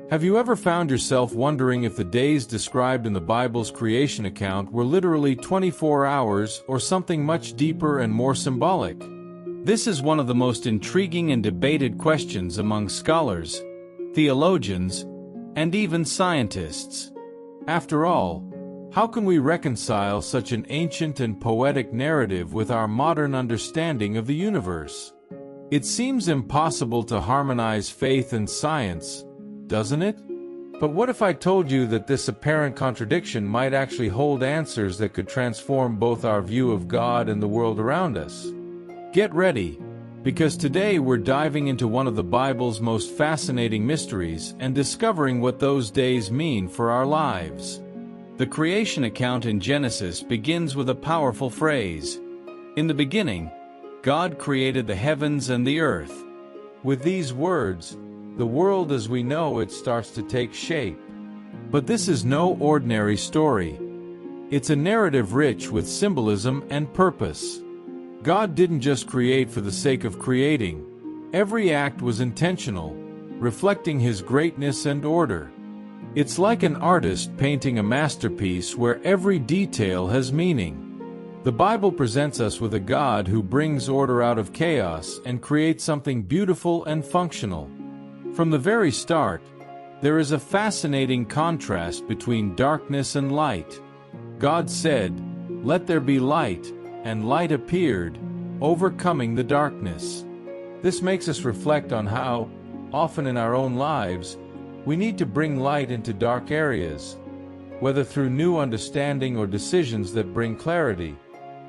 Have you ever found yourself wondering if the days described in the Bible's creation account were literally 24 hours or something much deeper and more symbolic? This is one of the most intriguing and debated questions among scholars, theologians, and even scientists. After all, how can we reconcile such an ancient and poetic narrative with our modern understanding of the universe? It seems impossible to harmonize faith and science, doesn't it? But what if I told you that this apparent contradiction might actually hold answers that could transform both our view of God and the world around us? Get ready, because today we're diving into one of the Bible's most fascinating mysteries and discovering what those days mean for our lives. The creation account in Genesis begins with a powerful phrase. In the beginning, God created the heavens and the earth. With these words, the world as we know it starts to take shape. But this is no ordinary story. It's a narrative rich with symbolism and purpose. God didn't just create for the sake of creating. Every act was intentional, reflecting His greatness and order. It's like an artist painting a masterpiece where every detail has meaning. The Bible presents us with a God who brings order out of chaos and creates something beautiful and functional. From the very start, there is a fascinating contrast between darkness and light. God said, "Let there be light," and light appeared, overcoming the darkness. This makes us reflect on how, often in our own lives, we need to bring light into dark areas, whether through new understanding or decisions that bring clarity.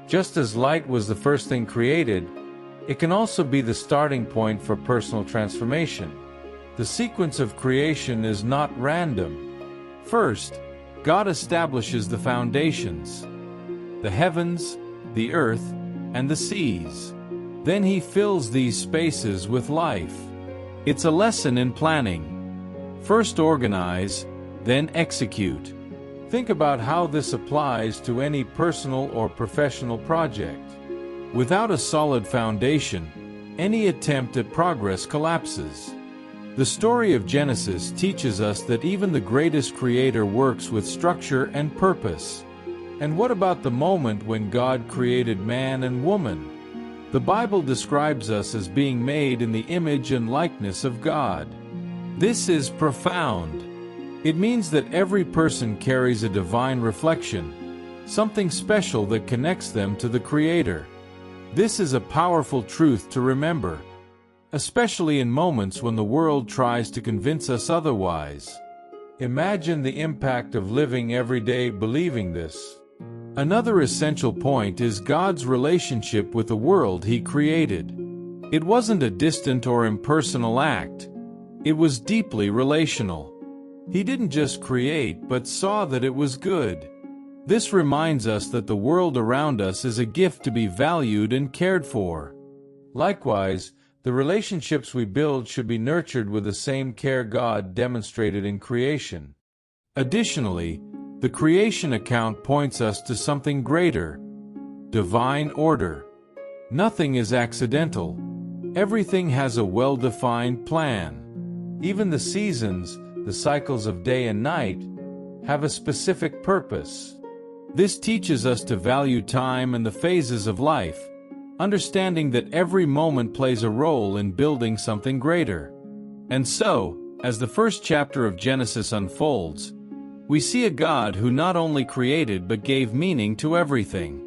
Just as light was the first thing created, it can also be the starting point for personal transformation. The sequence of creation is not random. First, God establishes the foundations, the heavens, the earth, and the seas. Then He fills these spaces with life. It's a lesson in planning. First organize, then execute. Think about how this applies to any personal or professional project. Without a solid foundation, any attempt at progress collapses. The story of Genesis teaches us that even the greatest creator works with structure and purpose. And what about the moment when God created man and woman? The Bible describes us as being made in the image and likeness of God. This is profound. It means that every person carries a divine reflection, something special that connects them to the Creator. This is a powerful truth to remember, especially in moments when the world tries to convince us otherwise. Imagine the impact of living every day believing this. Another essential point is God's relationship with the world He created. It wasn't a distant or impersonal act. It was deeply relational. He didn't just create, but saw that it was good. This reminds us that the world around us is a gift to be valued and cared for. Likewise, the relationships we build should be nurtured with the same care God demonstrated in creation. Additionally, the creation account points us to something greater: divine order. Nothing is accidental. Everything has a well-defined plan. Even the seasons, the cycles of day and night, have a specific purpose. This teaches us to value time and the phases of life, understanding that every moment plays a role in building something greater. And so, as the first chapter of Genesis unfolds, we see a God who not only created but gave meaning to everything.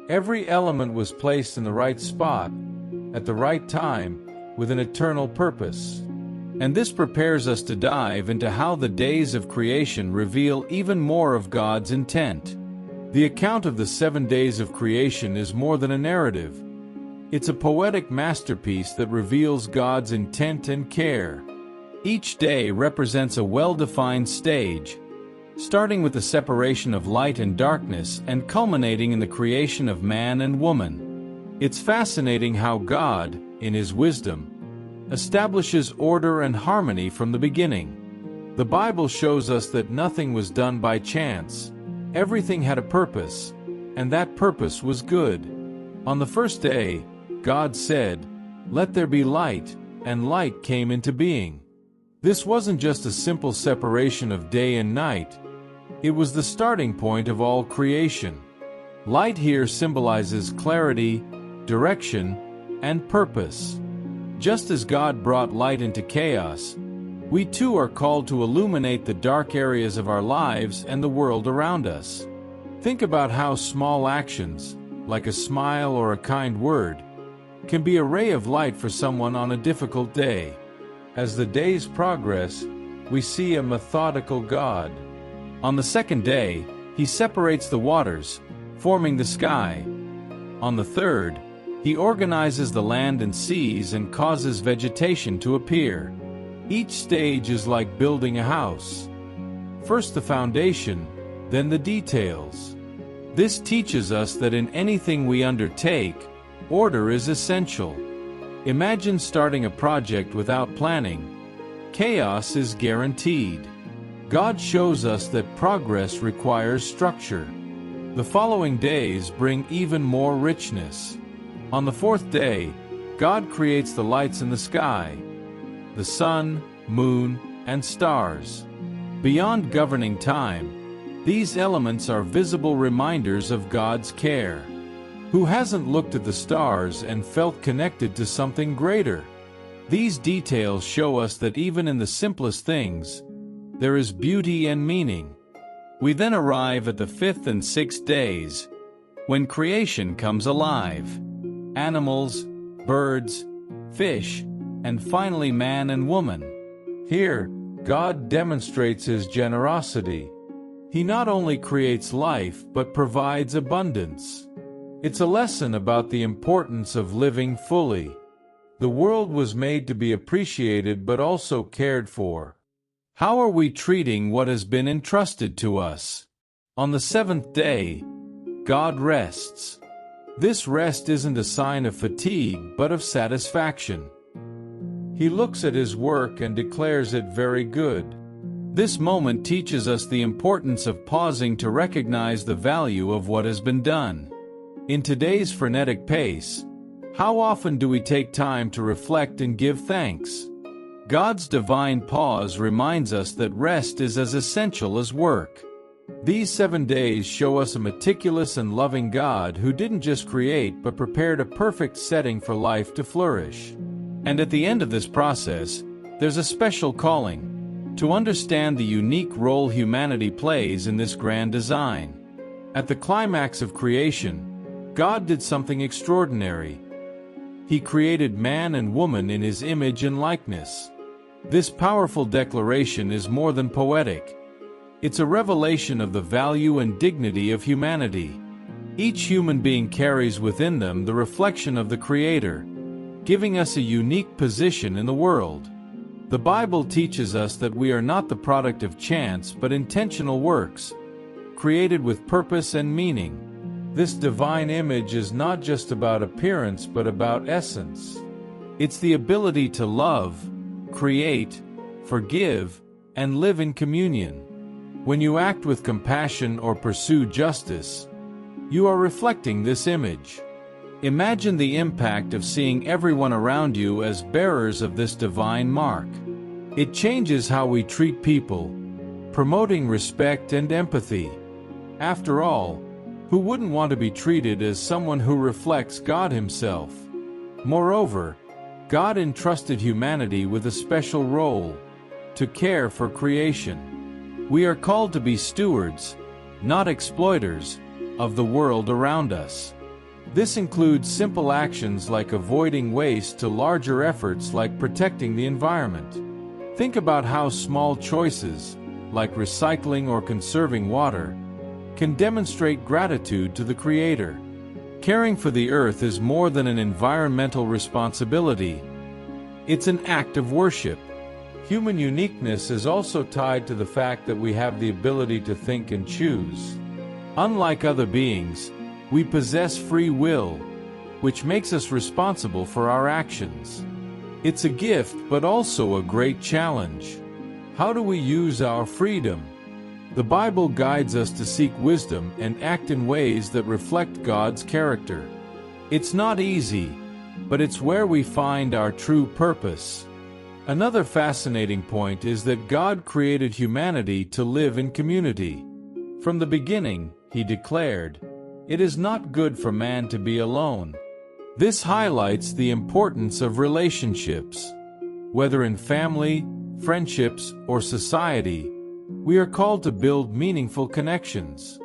Every element was placed in the right spot, at the right time, with an eternal purpose. And this prepares us to dive into how the days of creation reveal even more of God's intent. The account of the 7 days of creation is more than a narrative. It's a poetic masterpiece that reveals God's intent and care. Each day represents a well-defined stage, starting with the separation of light and darkness and culminating in the creation of man and woman. It's fascinating how God, in His wisdom, establishes order and harmony from the beginning. The Bible shows us that nothing was done by chance. Everything had a purpose, and that purpose was good. On the first day, God said, "Let there be light," and light came into being. This wasn't just a simple separation of day and night. It was the starting point of all creation. Light here symbolizes clarity, direction, and purpose. Just as God brought light into chaos, we too are called to illuminate the dark areas of our lives and the world around us. Think about how small actions, like a smile or a kind word, can be a ray of light for someone on a difficult day. As the days progress, we see a methodical God. On the second day, He separates the waters, forming the sky. On the third, He organizes the land and seas and causes vegetation to appear. Each stage is like building a house. First the foundation, then the details. This teaches us that in anything we undertake, order is essential. Imagine starting a project without planning. Chaos is guaranteed. God shows us that progress requires structure. The following days bring even more richness. On the fourth day, God creates the lights in the sky, the sun, moon, and stars. Beyond governing time, these elements are visible reminders of God's care. Who hasn't looked at the stars and felt connected to something greater? These details show us that even in the simplest things, there is beauty and meaning. We then arrive at the fifth and sixth days, when creation comes alive. Animals, birds, fish, and finally man and woman. Here, God demonstrates His generosity. He not only creates life but provides abundance. It's a lesson about the importance of living fully. The world was made to be appreciated but also cared for. How are we treating what has been entrusted to us? On the seventh day, God rests. This rest isn't a sign of fatigue but of satisfaction. He looks at His work and declares it very good. This moment teaches us the importance of pausing to recognize the value of what has been done. In today's frenetic pace, how often do we take time to reflect and give thanks? God's divine pause reminds us that rest is as essential as work. These 7 days show us a meticulous and loving God who didn't just create but prepared a perfect setting for life to flourish. And at the end of this process, there's a special calling: to understand the unique role humanity plays in this grand design. At the climax of creation, God did something extraordinary. He created man and woman in His image and likeness. This powerful declaration is more than poetic. It's a revelation of the value and dignity of humanity. Each human being carries within them the reflection of the Creator, giving us a unique position in the world. The Bible teaches us that we are not the product of chance but intentional works, created with purpose and meaning. This divine image is not just about appearance but about essence. It's the ability to love, create, forgive, and live in communion. When you act with compassion or pursue justice, you are reflecting this image. Imagine the impact of seeing everyone around you as bearers of this divine mark. It changes how we treat people, promoting respect and empathy. After all, who wouldn't want to be treated as someone who reflects God Himself? Moreover, God entrusted humanity with a special role: to care for creation. We are called to be stewards, not exploiters, of the world around us. This includes simple actions like avoiding waste to larger efforts like protecting the environment. Think about how small choices, like recycling or conserving water, can demonstrate gratitude to the Creator. Caring for the earth is more than an environmental responsibility. It's an act of worship. Human uniqueness is also tied to the fact that we have the ability to think and choose. Unlike other beings, we possess free will, which makes us responsible for our actions. It's a gift but also a great challenge. How do we use our freedom? The Bible guides us to seek wisdom and act in ways that reflect God's character. It's not easy, but it's where we find our true purpose. Another fascinating point is that God created humanity to live in community. From the beginning, He declared, "It is not good for man to be alone." This highlights the importance of relationships. Whether in family, friendships, or society, we are called to build meaningful connections.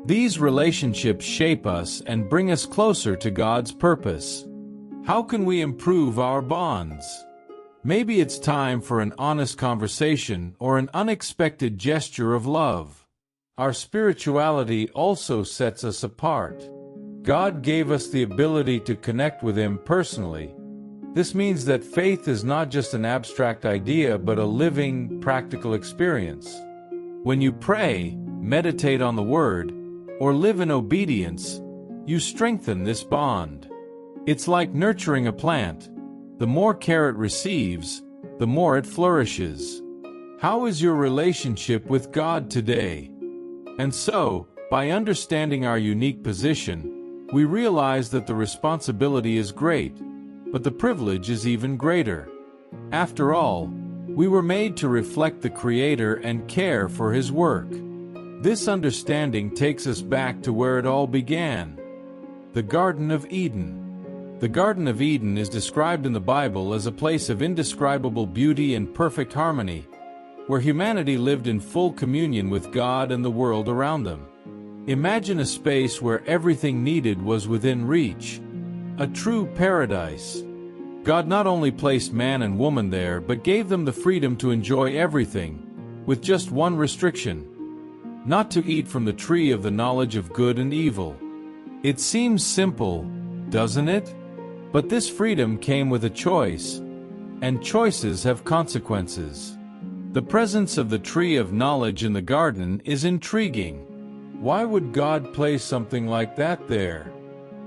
These relationships shape us and bring us closer to God's purpose. How can we improve our bonds? Maybe it's time for an honest conversation or an unexpected gesture of love. Our spirituality also sets us apart. God gave us the ability to connect with Him personally. This means that faith is not just an abstract idea but a living, practical experience. When you pray, meditate on the Word, or live in obedience, you strengthen this bond. It's like nurturing a plant. The more care it receives, the more it flourishes. How is your relationship with God today? And so, by understanding our unique position, we realize that the responsibility is great, but the privilege is even greater. After all, we were made to reflect the Creator and care for His work. This understanding takes us back to where it all began, the Garden of Eden. The Garden of Eden is described in the Bible as a place of indescribable beauty and perfect harmony, where humanity lived in full communion with God and the world around them. Imagine a space where everything needed was within reach, a true paradise. God not only placed man and woman there, but gave them the freedom to enjoy everything, with just one restriction: not to eat from the tree of the knowledge of good and evil. It seems simple, doesn't it? But this freedom came with a choice, and choices have consequences. The presence of the tree of knowledge in the garden is intriguing. Why would God place something like that there?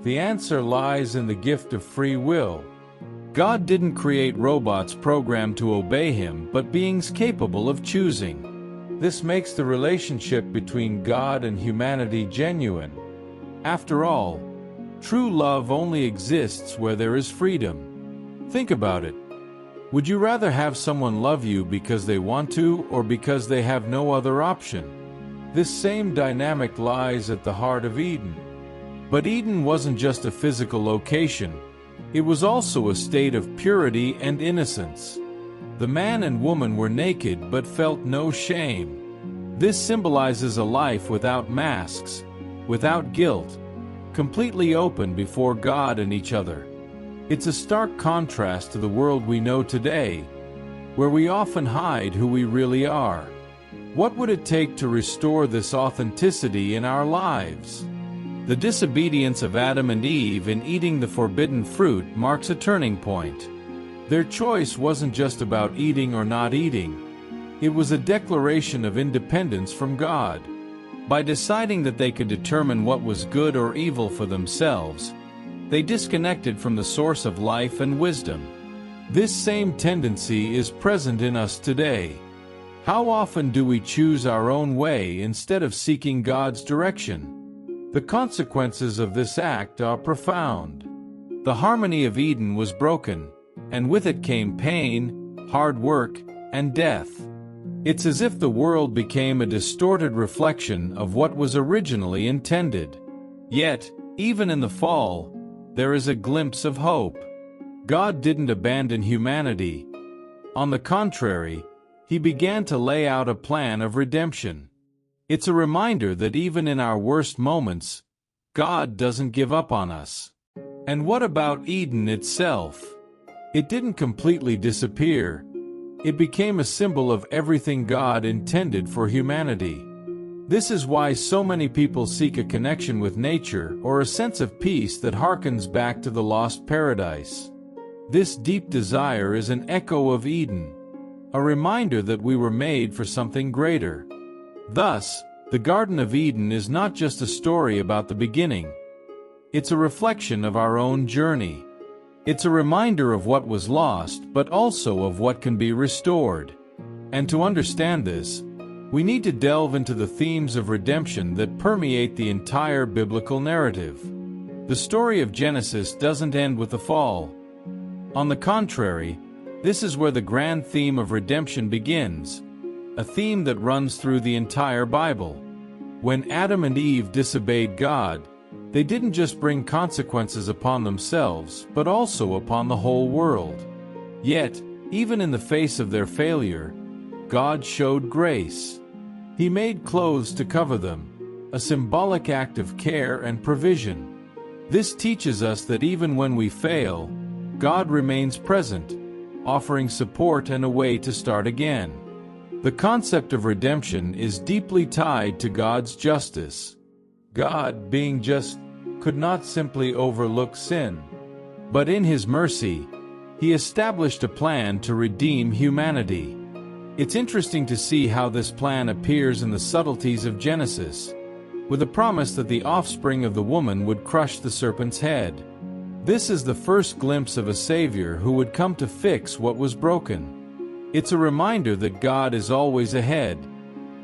The answer lies in the gift of free will. God didn't create robots programmed to obey Him, but beings capable of choosing. This makes the relationship between God and humanity genuine. After all, true love only exists where there is freedom. Think about it. Would you rather have someone love you because they want to or because they have no other option? This same dynamic lies at the heart of Eden. But Eden wasn't just a physical location. It was also a state of purity and innocence. The man and woman were naked but felt no shame. This symbolizes a life without masks, without guilt, completely open before God and each other. It's a stark contrast to the world we know today, where we often hide who we really are. What would it take to restore this authenticity in our lives? The disobedience of Adam and Eve in eating the forbidden fruit marks a turning point. Their choice wasn't just about eating or not eating. It was a declaration of independence from God. By deciding that they could determine what was good or evil for themselves, they disconnected from the source of life and wisdom. This same tendency is present in us today. How often do we choose our own way instead of seeking God's direction? The consequences of this act are profound. The harmony of Eden was broken, and with it came pain, hard work, and death. It's as if the world became a distorted reflection of what was originally intended. Yet, even in the fall, there is a glimpse of hope. God didn't abandon humanity. On the contrary, He began to lay out a plan of redemption. It's a reminder that even in our worst moments, God doesn't give up on us. And what about Eden itself? It didn't completely disappear. It became a symbol of everything God intended for humanity. This is why so many people seek a connection with nature or a sense of peace that harkens back to the lost paradise. This deep desire is an echo of Eden, a reminder that we were made for something greater. Thus, the Garden of Eden is not just a story about the beginning. It's a reflection of our own journey. It's a reminder of what was lost, but also of what can be restored. And to understand this, we need to delve into the themes of redemption that permeate the entire biblical narrative. The story of Genesis doesn't end with the fall. On the contrary, This is where the grand theme of redemption begins, a theme that runs through the entire Bible. When Adam and Eve disobeyed God, they didn't just bring consequences upon themselves, but also upon the whole world. Yet, even in the face of their failure, God showed grace. He made clothes to cover them, a symbolic act of care and provision. This teaches us that even when we fail, God remains present, offering support and a way to start again. The concept of redemption is deeply tied to God's justice. God, being just, could not simply overlook sin. But in His mercy, He established a plan to redeem humanity. It's interesting to see how this plan appears in the subtleties of Genesis, with a promise that the offspring of the woman would crush the serpent's head. This is the first glimpse of a Savior who would come to fix what was broken. It's a reminder that God is always ahead,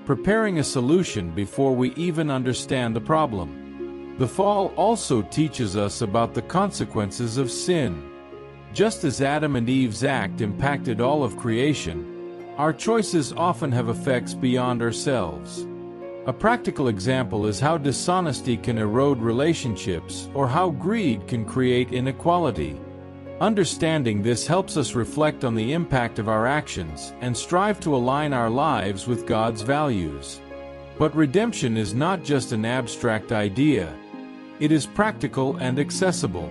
preparing a solution before we even understand the problem. The fall also teaches us about the consequences of sin. Just as Adam and Eve's act impacted all of creation, our choices often have effects beyond ourselves. A practical example is how dishonesty can erode relationships or how greed can create inequality. Understanding this helps us reflect on the impact of our actions and strive to align our lives with God's values. But redemption is not just an abstract idea. It is practical and accessible.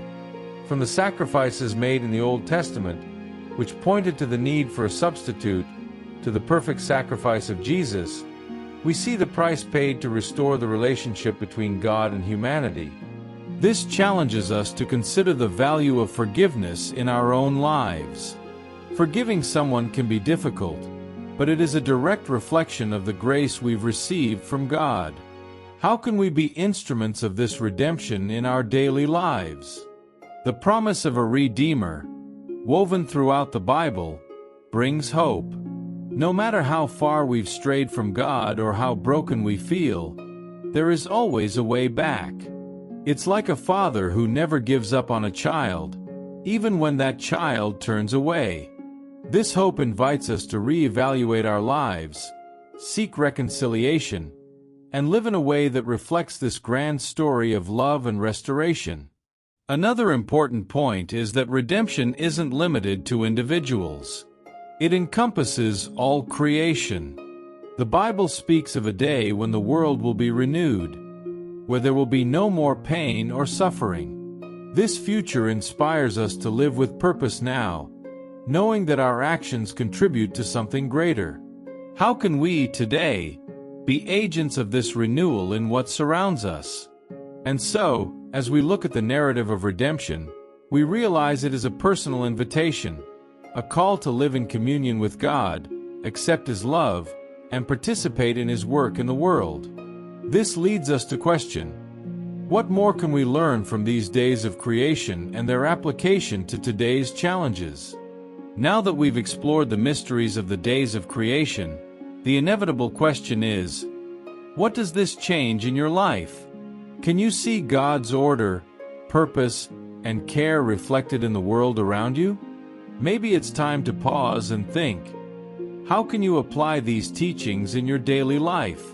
From the sacrifices made in the Old Testament, which pointed to the need for a substitute, to the perfect sacrifice of Jesus, we see the price paid to restore the relationship between God and humanity. This challenges us to consider the value of forgiveness in our own lives. Forgiving someone can be difficult, but it is a direct reflection of the grace we've received from God. How can we be instruments of this redemption in our daily lives? The promise of a Redeemer, woven throughout the Bible, brings hope. No matter how far we've strayed from God or how broken we feel, there is always a way back. It's like a father who never gives up on a child, even when that child turns away. This hope invites us to reevaluate our lives, seek reconciliation, and live in a way that reflects this grand story of love and restoration. Another important point is that redemption isn't limited to individuals. It encompasses all creation. The Bible speaks of a day when the world will be renewed, where there will be no more pain or suffering. This future inspires us to live with purpose now, knowing that our actions contribute to something greater. How can we, today, be agents of this renewal in what surrounds us? And so, as we look at the narrative of redemption, we realize it is a personal invitation, a call to live in communion with God, accept His love, and participate in His work in the world. This leads us to question, what more can we learn from these days of creation and their application to today's challenges? Now that we've explored the mysteries of the days of creation, the inevitable question is, what does this change in your life? Can you see God's order, purpose, and care reflected in the world around you? Maybe it's time to pause and think. How can you apply these teachings in your daily life?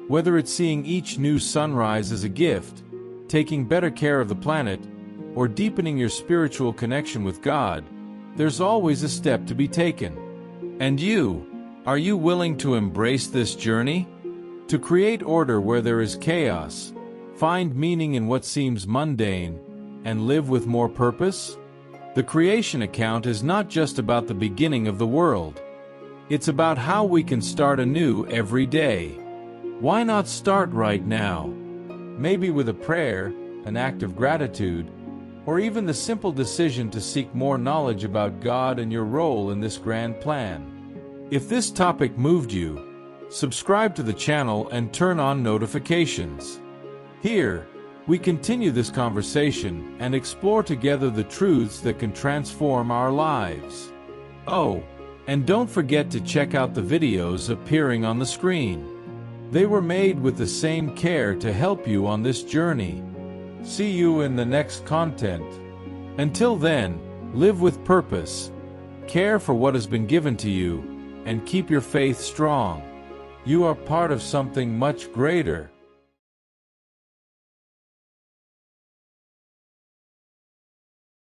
Whether it's seeing each new sunrise as a gift, taking better care of the planet, or deepening your spiritual connection with God, there's always a step to be taken. And you, are you willing to embrace this journey? To create order where there is chaos, find meaning in what seems mundane, and live with more purpose? The creation account is not just about the beginning of the world. It's about how we can start anew every day. Why not start right now? Maybe with a prayer, an act of gratitude, or even the simple decision to seek more knowledge about God and your role in this grand plan. If this topic moved you, subscribe to the channel and turn on notifications. Here, we continue this conversation and explore together the truths that can transform our lives. Oh, and don't forget to check out the videos appearing on the screen. They were made with the same care to help you on this journey. See you in the next content. Until then, live with purpose, Care for what has been given to you, and keep your faith strong. You are part of something much greater.